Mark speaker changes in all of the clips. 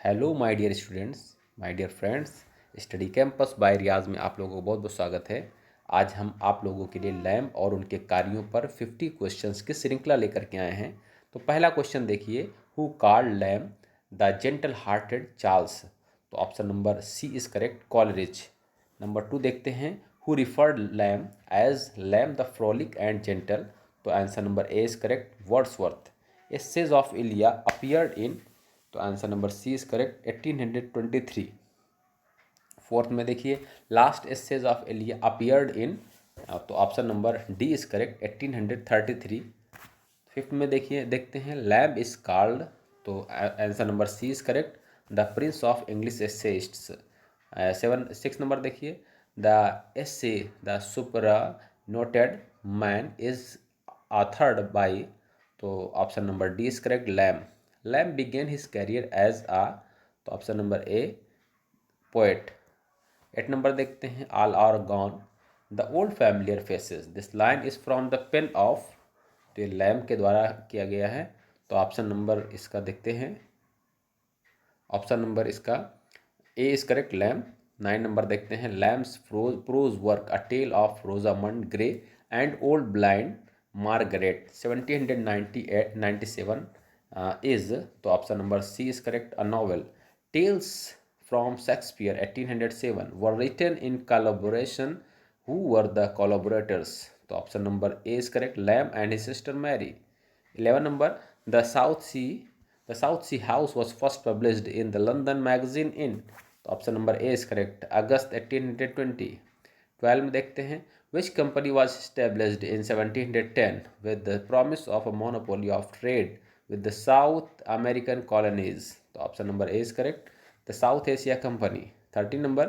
Speaker 1: Hello my dear students, my dear friends. Study campus by Riyaz में आप लोगों को बहुत बहुत स्वागत है। आज हम आप लोगों के लिए लैम्ब और उनके कार्यों पर 50 क्वेश्चंस की श्रृंखला लेकर के आए हैं। तो पहला क्वेश्चन देखिए, who called Lamb the gentle hearted Charles. तो option number C is correct, Coleridge. Number 2 देखते हैं, who referred Lamb as Lamb the frolic and gentle. तो answer number A is correct, Wordsworth. Essays of Elia appeared in. तो answer number C is correct, 1823। Fourth में देखिए, last essays of Elia appeared in. तो option number D is correct, 1833। Fifth में देखिए, देखते हैं, Lamb is called. तो answer number C is correct, the prince of English essayists. Six number देखिए, the essay the superannuated man is authored by। तो option number D is correct, Lamb. Lamb began his career as a। तो option number A, poet. 8 number देखते हैं, all are gone the old familiar faces, this line is from the pen of. तो ये lamb के द्वारा किया गया है। तो ऑप्शन नंबर इसका देखते हैं, ऑप्शन नंबर इसका A is correct, Lamb. 9 number देखते हैं, Lamb's prose work a tale of Rosamund Gray and old blind Margaret 1797 is. तो option number C is correct, a novel. Tales from Shakespeare 1807 were written in collaboration, who were the collaborators. तो option number A is correct, Lamb and his sister Mary. 11 number, the South Sea House was first published in the London magazine in। तो option number A is correct, August 1820। 12 में देखते हैं, which company was established in 1710 with the promise of a monopoly of trade with the South American colonies। तो option number A is correct, the south Asia company. 13 number,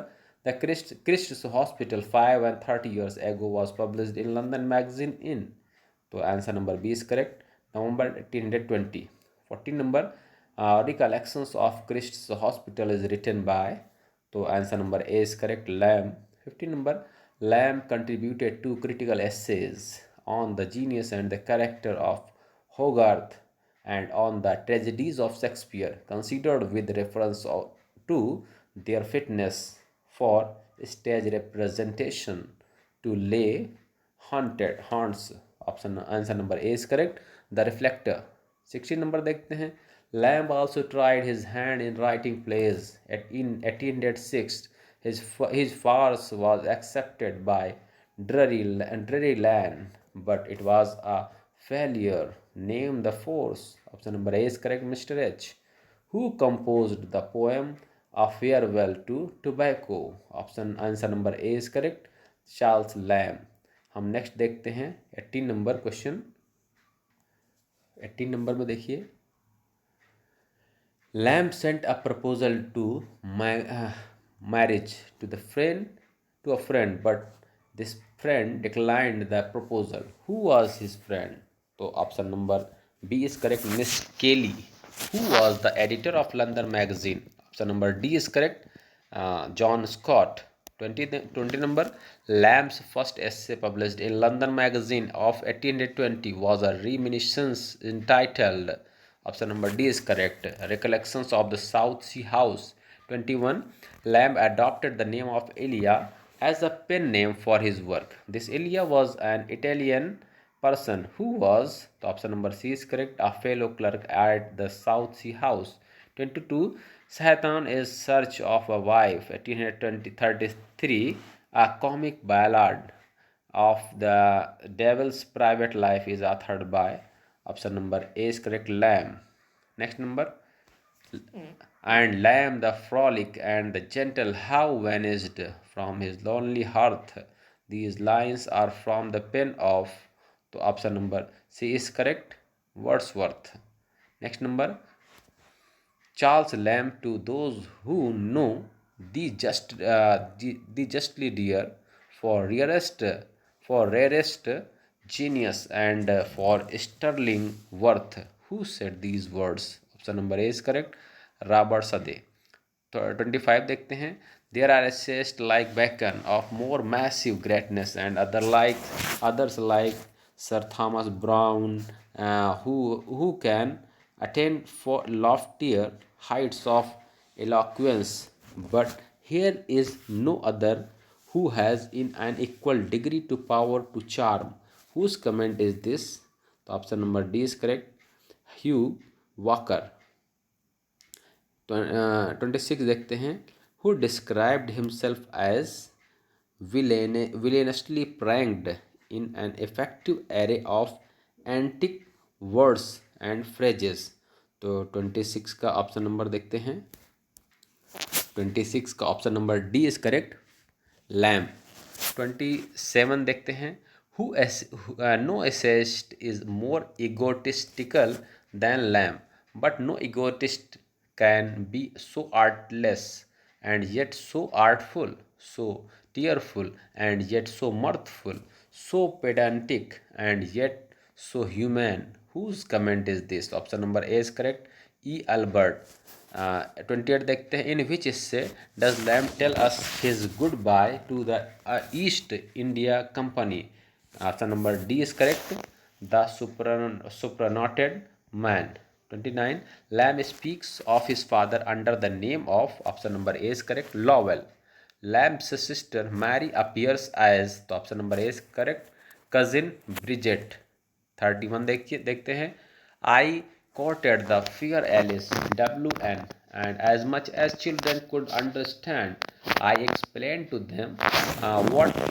Speaker 1: the Christ's Hospital 5 and 30 years ago was published in London magazine in। तो answer number B is correct, November 1820। 14 number, recollections of Christ's Hospital is written by. तो answer number A is correct, Lamb. 15 number, Lamb contributed to critical essays on the genius and the character of Hogarth and on the tragedies of Shakespeare, considered with reference to their fitness for stage representation to lay haunts। Option answer number A is correct, the reflector. 16 number देखते हैं, Lamb also tried his hand in writing plays in 1806 his farce was accepted by Drury Lane, but it was a failure. Name the force। Option number A is correct, Mr. H. Who composed the poem A Farewell to Tobacco? Option answer number A is correct, Charles Lamb. हम next देखते हैं 18 number question. 18 number में देखिए, Lamb sent a proposal to marriage to a friend, but this friend declined the proposal. Who was his friend? तो option number B is correct, Miss Kelly. Who was the editor of London magazine? Option number D is correct, John Scott. 20 number, Lamb's first essay published in London magazine of 1820 was a reminiscence entitled, option number D is correct, Recollections of the South Sea House। 21, Lamb adopted the name of Elia as a pen name for his work. This Elia was an Italian person who was, the option number C is correct, a fellow clerk at the South Sea House। 22, Satan is Search of a Wife 1833, a comic ballad of the devil's private life is authored by, option number A is correct, Lamb। Next number, and Lamb the frolic and the gentle how vanished from his lonely hearth. These lines are from the pen of, तो option number C is correct, Wordsworth। Next number, Charles Lamb, to those who know the justly dear, for rarest genius and for sterling worth. Who said these words? Option number A is correct, Robert Sade। तो 25 देखते हैं, there are essayists like Bacon of more massive greatness and others like Sir Thomas Browne, who can attain for loftier heights of eloquence, but here is no other who has in an equal degree to power to charm. Whose comment is this? तो option number D is correct, Hugh Walker. 26 देखते हैं, who described himself as villainously pranked in an effective array of antic words and phrases। तो 26 का option number देखते हैं, 26 का option number D is correct, Lamb. 27 देखते हैं, who no essayist is more egotistical than lamb, but no egotist can be so artless and yet so artful, so tearful and yet so mirthful, so pedantic and yet so human. Whose comment is this? Option number A is correct, E Albert. 28 देखते हैं, in which essay does Lamb tell us his goodbye to the East India Company. Option number D is correct, the superannuated man. 29 Lamb speaks of his father under the name of, option number A is correct, Lovel. Lamb's sister Mary appears as, तो option number A is correct, cousin Bridget. 31 देखते हैं, आई courted the fair Alice, WN, and as much as children could understand, I explained to them what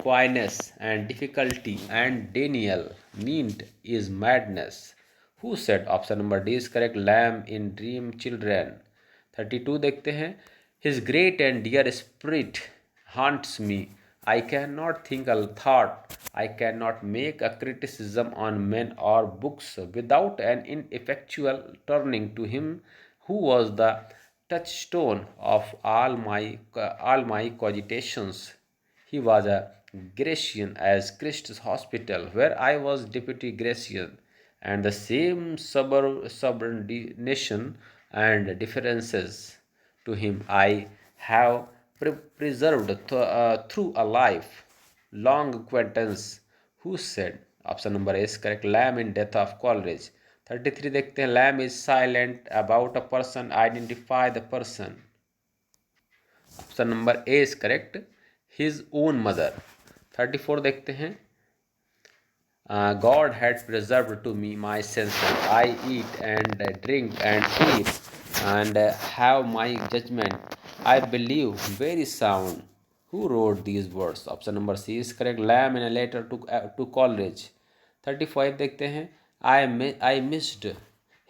Speaker 1: coyness and difficulty and denial meant is madness. Who said? Option number D is correct, Lamb in Dream Children। 32 देखते हैं, his great and dear spirit haunts me, I cannot think a thought, I cannot make a criticism on men or books without an ineffectual turning to him who was the touchstone of all my cogitations. He was a Grecian as Christ's Hospital, where I was deputy Grecian, and the same subordination and differences to him I have preserved through a life long acquaintance। Who said? Option number A is correct, Lamb in death of Coleridge. 33 देखते हैं, Lamb is silent about a person, identify the person. Option number A is correct, his own mother. 34 देखते हैं, God had preserved to me my senses, I eat and drink and sleep and have my judgment, I believe very sound। Who wrote these words? Option number C is correct, Lamb in a letter to Coleridge। 35 देखते हैं, I missed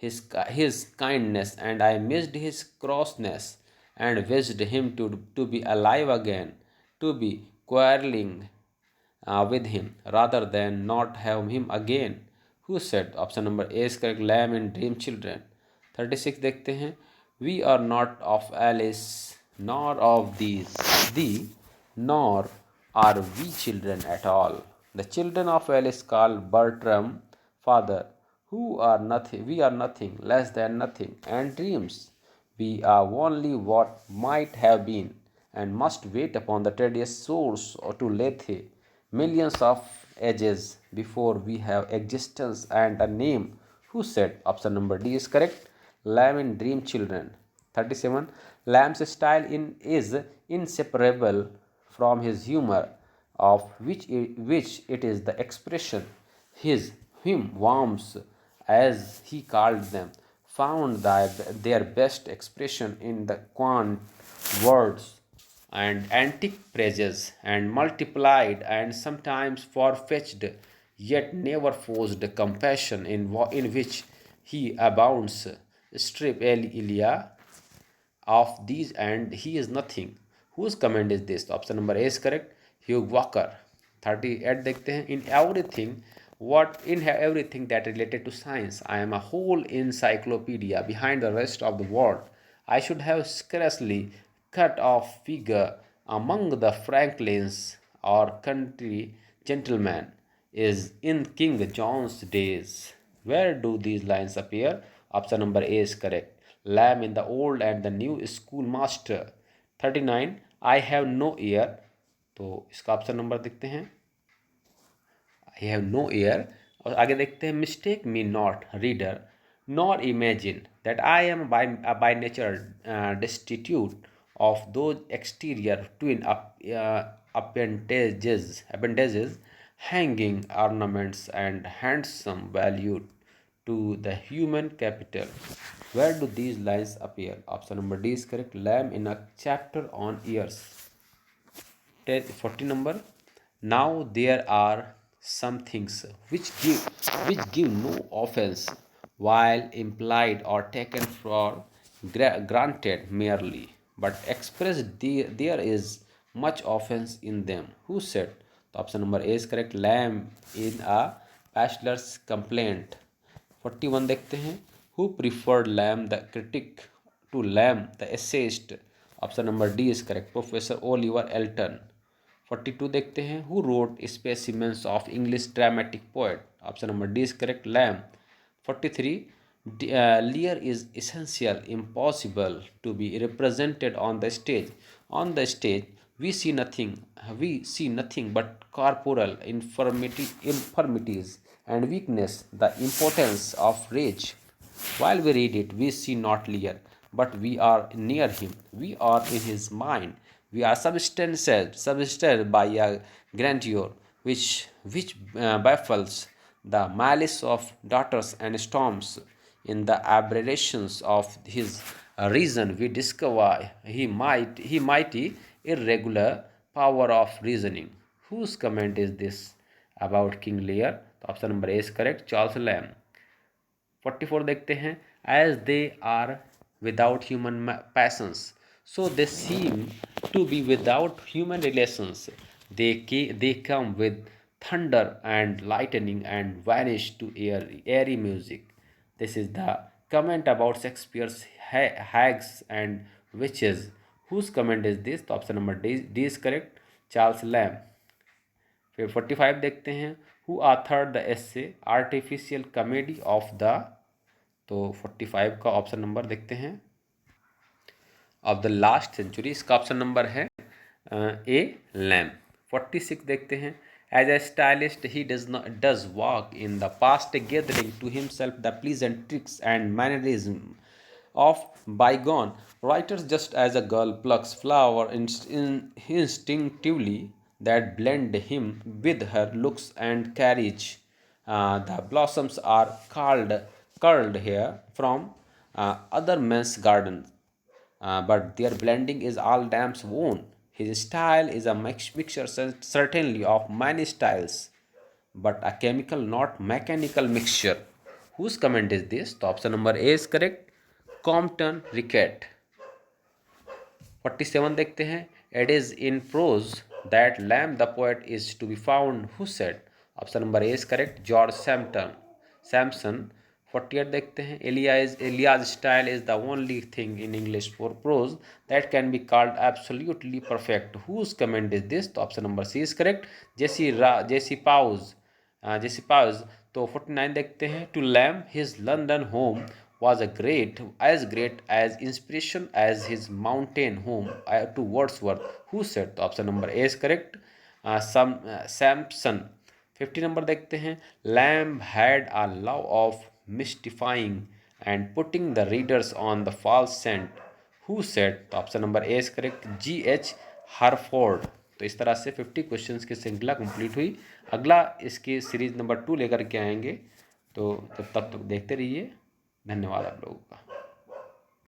Speaker 1: his kindness and I missed his crossness and wished him to be alive again, to be quarreling with him rather than not have him again। Who said? Option number A is correct, Lamb in Dream Children। 36 देखते हैं, we are not of Alice nor of thee nor are we children at all, the children of Alice called Bertram father, who are nothing, we are nothing less than nothing and dreams, we are only what might have been and must wait upon the tedious source or to Lethe millions of ages before we have existence and a name। Who said? Option number D is correct, Lamb in Dream Children। 37 Lamb's style is inseparable from his humor, of which it is the expression. His him worms, as he called them, found their best expression in the quaint words and antique phrases and multiplied and sometimes far-fetched yet never forced compassion in which he abounds, strip Elia of these and he is nothing। Whose comment is this? Option number A is correct, Hugh Walker। 38 देखते हैं, in everything that related to science I am a whole encyclopedia behind the rest of the world, I should have scarcely cut off figure among the Franklins or country gentlemen is in King John's days। Where do these lines appear? Option number A is correct, Lamb in the Old and the New Schoolmaster। 39 I have no ear, तो इसका option number देखते हैं, I have no ear। और आगे देखते हैं, mistake me not reader nor imagine that I am by nature destitute of those exterior twin appendages, hanging ornaments and handsome value to the human capital. Where do these lines appear? Option number D is correct. Lamb in a chapter on years. 40 number. Now there are some things which give no offense, while implied or taken for granted merely, but expressed there is much offense in them. Who said? The option number A is correct. Lamb in a bachelor's complaint. 41 देखते हैं. Who preferred Lamb the critic to Lamb the essayist? Option number D is correct. Professor Oliver Elton. 42 देखते हैं. Who wrote specimens of English dramatic poet? Option number D is correct. Lamb. 43 Lear is essential impossible to be represented on the stage. On the stage we see nothing but corporal infirmities and weakness, the impotence of rage. While we read it, we see not Lear, but we are near him. We are in his mind. We are substantiated by a grandeur which baffles the malice of daughters and storms. In the aberrations of his reason, we discover he mighty irregular power of reasoning. Whose comment is this about King Lear? Option number A is correct. Charles Lamb. 44 देखते हैं. As they are without human passions, so they seem to be without human relations. They come with thunder and lightning and vanish to airy music. This is the comment about Shakespeare's hags and witches. Whose comment is this? तो option number D is correct. Charles Lamb. फिर 45 देखते हैं. Who author the essay artificial comedy of the? तो 45 का option number देखते हैं. Of the last century, इसका option number है ए लैम्ब. 46 देखते हैं. As a stylist he does walk in the past, gathering to himself the pleasant tricks and mannerism of bygone writers, just as a girl plucks flower instinctively that blend him with her looks and carriage. The blossoms are curled here from other men's gardens, but their blending is all Dam's own. His style is a mixture certainly of many styles, but a chemical, not mechanical mixture. Whose comment is this? The option number A is correct. Compton Rickett. 47 देखते हैं. It is in prose that Lamb the poet is to be found. Who said? Option number A is correct. George Samson. 48 देखते हैं. Elia's style is the only thing in English for prose that can be called absolutely perfect. Whose comment is this? तो option number C is correct. J C Powys. तो 49 देखते हैं. To Lamb his London home was great as inspiration as his mountain home to Wordsworth. Who said? तो option number A is correct. Samson. 50 number देखते हैं. Lamb had a love of mystifying and putting the readers on the false scent. Who said? तो option number A is correct. G.H. हरफोर्ड. तो इस तरह से 50 questions की श्रृंखला कंप्लीट हुई. अगला इसकी सीरीज नंबर 2 लेकर के आएंगे. तो तब तक देखते रहिए. धन्यवाद आप लोगों का.